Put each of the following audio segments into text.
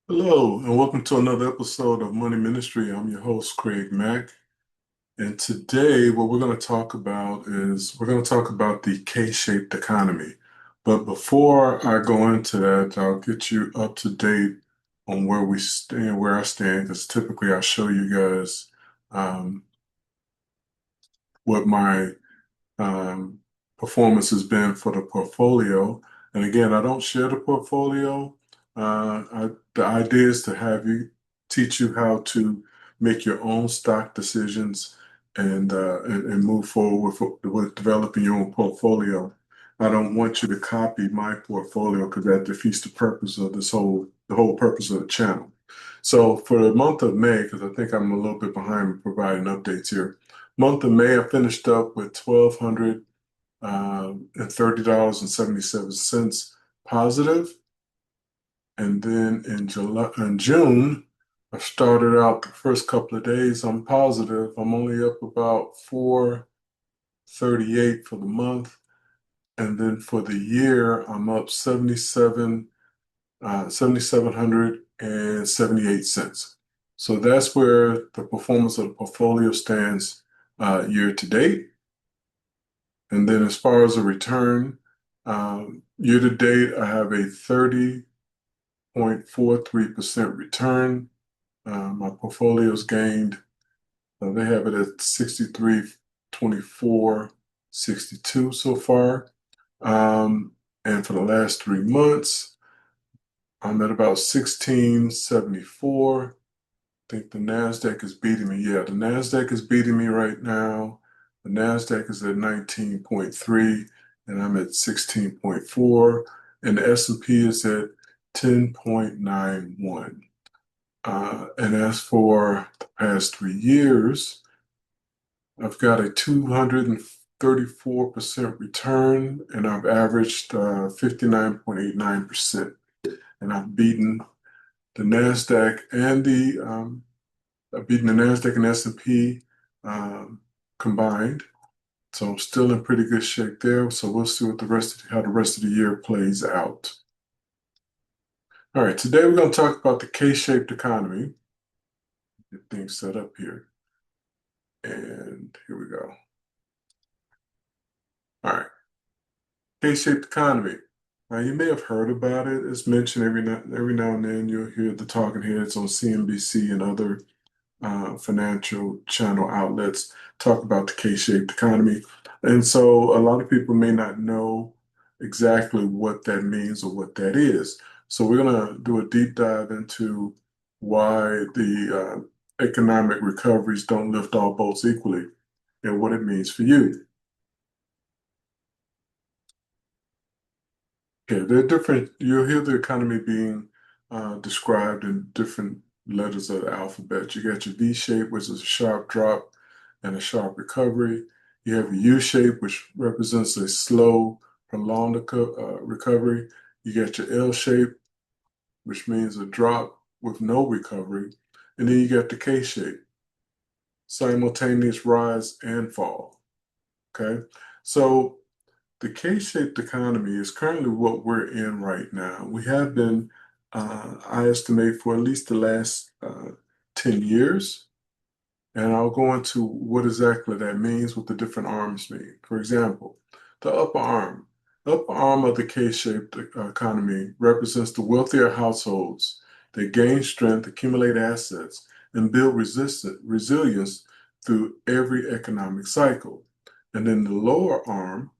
Hello, and welcome to another episode of Money Ministry. I'm your host, Craig Mack. And today, what we're going to talk about is we're going to talk about the K-shaped economy. But before I go into that, I'll get you up to date on where we stand, where I stand, because typically I show you guys um, what my um, performance has been for the portfolio. And again, I don't share the portfolio. The idea is to have you teach you how to make your own stock decisions and move forward with developing your own portfolio. I don't want you to copy my portfolio because that defeats the purpose of the whole purpose of the channel. So for the month of May, because I think I'm a little bit behind providing updates here. Month of May, I finished up with $1,230.77 positive. And then in June, I started out the first couple of days, I'm positive. I'm only up about 438 for the month. And then for the year, I'm up 7,778 cents. So that's where the performance of the portfolio stands year to date. And then as far as a return, year to date, I have a 30.43% return. My portfolio's gained, they have it at 63.24.62 so far. And for the last 3 months, I'm at about 1674. I think the NASDAQ is beating me. Yeah, the NASDAQ is beating me right now. The NASDAQ is at 19.3 and I'm at 16.4 and the S&P is at 10.91. And as for the past 3 years, I've got a 234% return and I've averaged 59.89%. And the NASDAQ and the I've beaten the NASDAQ and S&P um, combined. So I'm still in pretty good shape there. So we'll see how the rest of the year plays out. All right, today we're going to talk about the K-shaped economy. Get things set up here. And here we go. All right, K-shaped economy. Now you may have heard about it. It's mentioned every now and then. You'll hear the talking heads on CNBC and other financial channel outlets talk about the K-shaped economy. And so a lot of people may not know exactly what that means or what that is. So we're going to do a deep dive into why the economic recoveries don't lift all boats equally and what it means for you. Okay, they're different. You'll hear the economy being described in different letters of the alphabet. You got your V shape, which is a sharp drop and a sharp recovery. You have a U shape, which represents a slow, prolonged recovery. You got your L shape, which means a drop with no recovery. And then you got the K shape, simultaneous rise and fall. Okay, so the K-shaped economy is currently what we're in right now. We have been, I estimate, for at least the last 10 years. And I'll go into what exactly that means, what the different arms mean. For example, the upper arm. The upper arm of the K-shaped economy represents the wealthier households that gain strength, accumulate assets, and build resilience through every economic cycle. And then the lower arm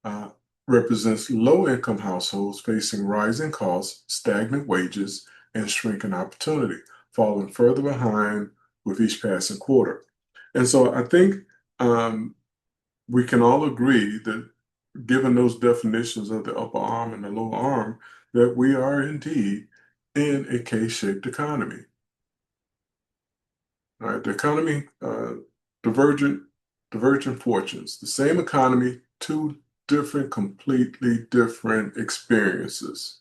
uh, represents low-income households facing rising costs, stagnant wages, and shrinking opportunity, falling further behind with each passing quarter. And so I think um, we can all agree that given those definitions of the upper arm and the lower arm, that we are indeed in a K-shaped economy. All right, the economy, divergent, divergent fortunes, the same economy, two different, completely different experiences.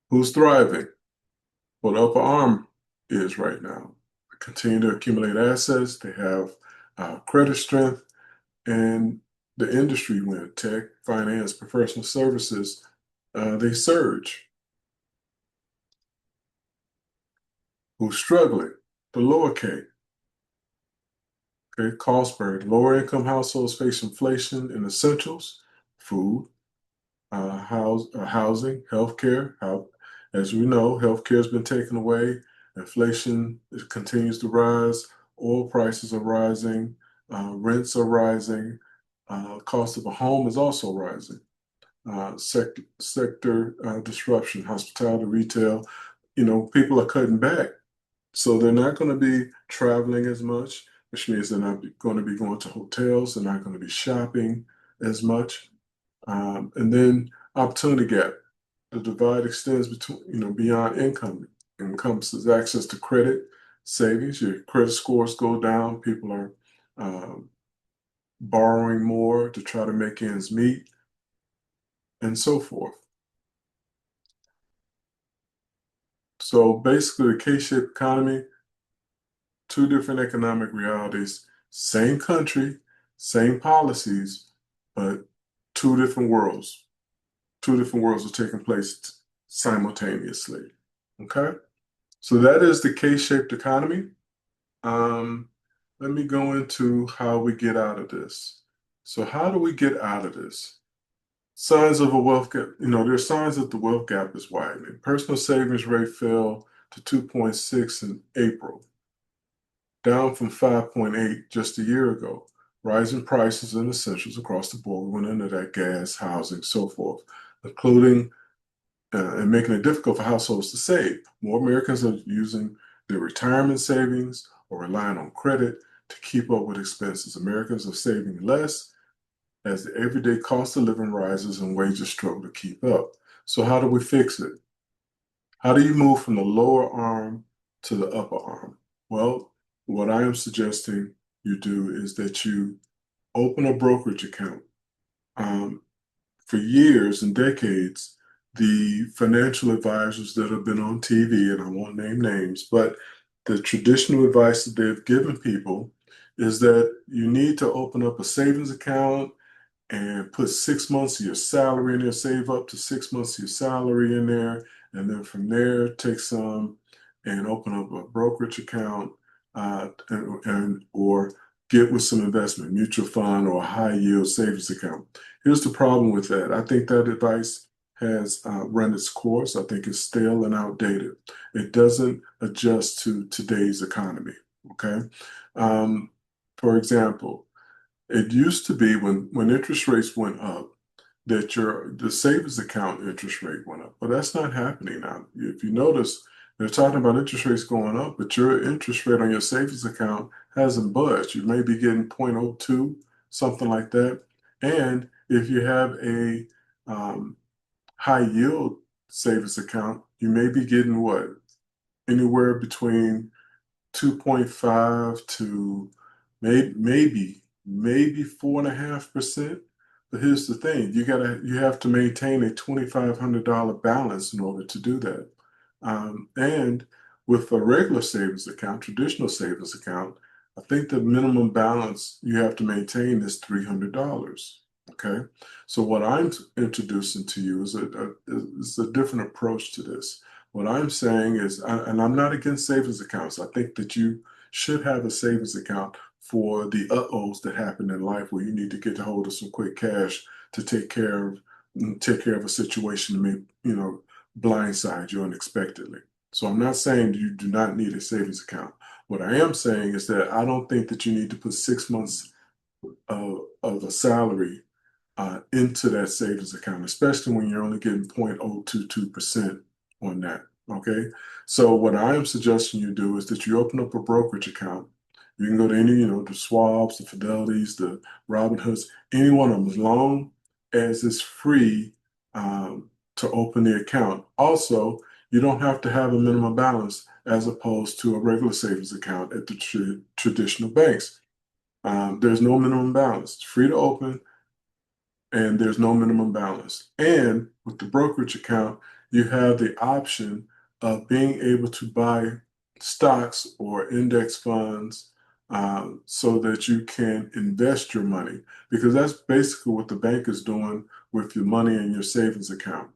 Who's thriving? Well, the upper arm is right now. They continue to accumulate assets. They have credit strength, and the industry went tech, finance, professional services. They surge. Who's struggling? The lower K. Okay, Carlsberg. Lower income households face inflation in essentials, food, housing, healthcare. As we know, healthcare has been taken away. Inflation continues to rise. Oil prices are rising. Rents are rising. Cost of a home is also rising. Sector disruption, hospitality, retail. People are cutting back. So they're not going to be traveling as much, which means they're not going to be going to hotels. They're not going to be shopping as much. And then opportunity gap. The divide extends between, beyond income. Encompasses access to credit, savings. Your credit scores go down. People are um, borrowing more to try to make ends meet, and so forth. So basically, the K-shaped economy, two different economic realities, same country, same policies, but two different worlds. Two different worlds are taking place simultaneously. Okay? So that is the K-shaped economy. Um, Let me go into how we get out of this. So how do we get out of this? Signs of a wealth gap. There's signs that the wealth gap is widening. Personal savings rate fell to 2.6 in April, down from 5.8 just a year ago. Rising prices and essentials across the board went into that: gas, housing, so forth, including and making it difficult for households to save. More Americans are using their retirement savings or relying on credit to keep up with expenses. Americans are saving less as the everyday cost of living rises and wages struggle to keep up. So, how do we fix it? How do you move from the lower arm to the upper arm? Well, what I am suggesting you do is that you open a brokerage account. Um, for years and decades, the financial advisors that have been on TV, and I won't name names, but the traditional advice that they've given people is that you need to open up a savings account and put 6 months of your salary in there, save up to 6 months of your salary in there, and then from there take some and open up a brokerage account, or get with some investment, mutual fund or a high yield savings account. Here's the problem with that. I think that advice has run its course. I think it's stale and outdated. It doesn't adjust to today's economy. Okay. Um, for example, it used to be when interest rates went up that the savings account interest rate went up. But that's not happening now. If you notice, they're talking about interest rates going up, but your interest rate on your savings account hasn't budged. You may be getting 0.02, something like that. And if you have a high yield savings account, you may be getting what? Anywhere between 2.5 to maybe 4.5%. But here's the thing: you have to maintain a $2,500 balance in order to do that. And with a regular savings account, traditional savings account, I think the minimum balance you have to maintain is $300. Okay, so what I'm introducing to you is a different approach to this. What I'm saying is, and I'm not against savings accounts. I think that you should have a savings account for the uh-ohs that happen in life where you need to get a hold of some quick cash to take care of a situation that may, blindside you unexpectedly. So I'm not saying you do not need a savings account. What I am saying is that I don't think that you need to put 6 months of a salary into that savings account, especially when you're only getting 0.022% on that. Okay. So what I am suggesting you do is that you open up a brokerage account. You can go to any, the Schwabs, the Fidelities, the Robinhoods, any one of them, as long as it's free to open the account. Also, you don't have to have a minimum balance as opposed to a regular savings account at the traditional banks. There's no minimum balance. It's free to open and there's no minimum balance. And with the brokerage account, you have the option of being able to buy stocks or index funds so that you can invest your money, because that's basically what the bank is doing with your money in your savings account.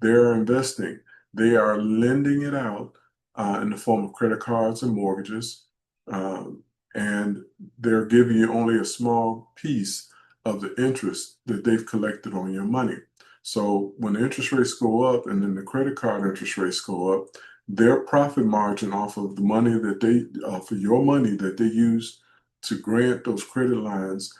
They are investing, they are lending it out in the form of credit cards and mortgages. Um, and they're giving you only a small piece of the interest that they've collected on your money. So when the interest rates go up and then the credit card interest rates go up, their profit margin off of the money that for your money that they use to grant those credit lines,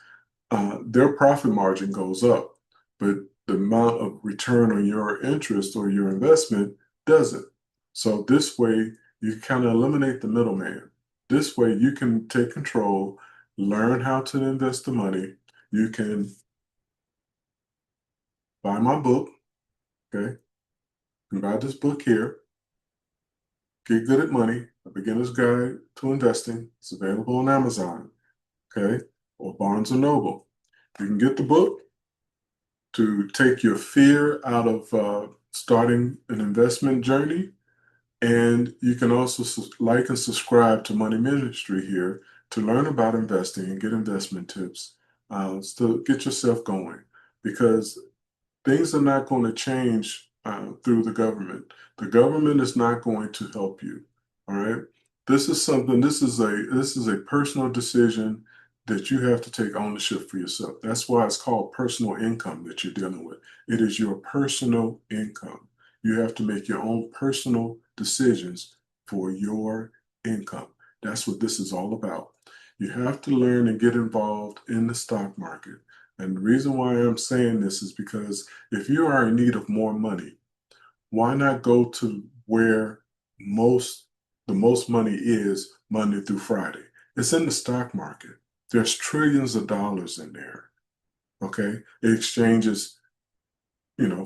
their profit margin goes up, but the amount of return on your interest or your investment doesn't. So this way, you kind of eliminate the middleman. This way, you can take control, learn how to invest the money. You can buy my book, okay? You can buy this book here, Get Good at Money, A Beginner's Guide to Investing. It's available on Amazon, okay? Or Barnes & Noble. You can get the book to take your fear out of starting an investment journey. And you can also like and subscribe to Money Ministry here to learn about investing and get investment tips to get yourself going, because things are not going to change through the government. The government is not going to help you. All right. This is something. This is a personal decision that you have to take ownership for yourself. That's why it's called personal income that you're dealing with. It is your personal income. You have to make your own personal decisions for your income. That's what this is all about. You have to learn and get involved in the stock market. And the reason why I'm saying this is because if you are in need of more money, why not go to where the most money is Monday through Friday? It's in the stock market. There's trillions of dollars in there. Okay. It exchanges,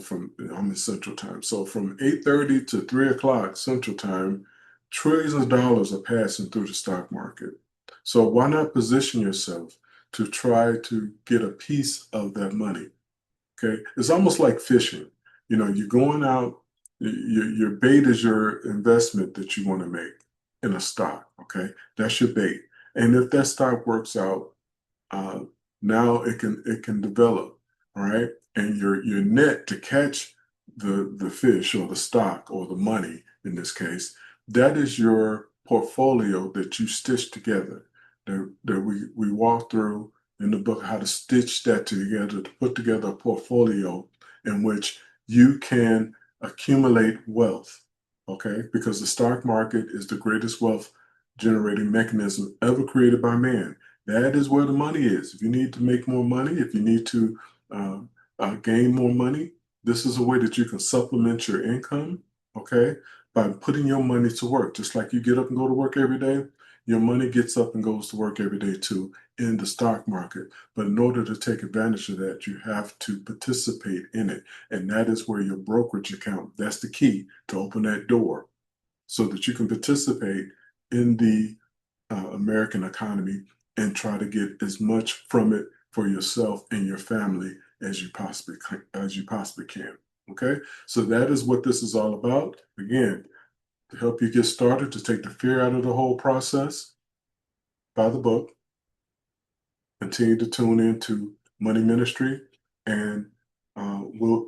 from I'm in Central Time. So from 8:30 to 3 o'clock Central Time, trillions of dollars are passing through the stock market. So why not position yourself to try to get a piece of that money? Okay. It's almost like fishing. You're going out, your bait is your investment that you want to make in a stock. Okay. That's your bait. And if that stock works out, uh, now it can develop. All right. And your net to catch the fish or the stock or the money in this case, that is your portfolio that you stitch together. That we walk through in the book how to stitch that together to put together a portfolio in which you can accumulate wealth. Okay, because the stock market is the greatest wealth generating mechanism ever created by man. That is where the money is. If you need to make more money, if you need to uh, gain more money, this is a way that you can supplement your income, okay, by putting your money to work. Just like you get up and go to work every day, your money gets up and goes to work every day too in the stock market. But in order to take advantage of that, you have to participate in it. And that is where your brokerage account, that's the key to open that door so that you can participate in the American economy and try to get as much from it for yourself and your family as you possibly can. Okay, so that is what this is all about. Again, to help you get started, to take the fear out of the whole process, buy the book. Continue to tune into Money Ministry, and we'll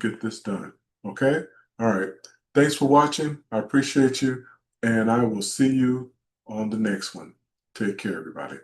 get this done. Okay, all right. Thanks for watching. I appreciate you, and I will see you on the next one. Take care, everybody.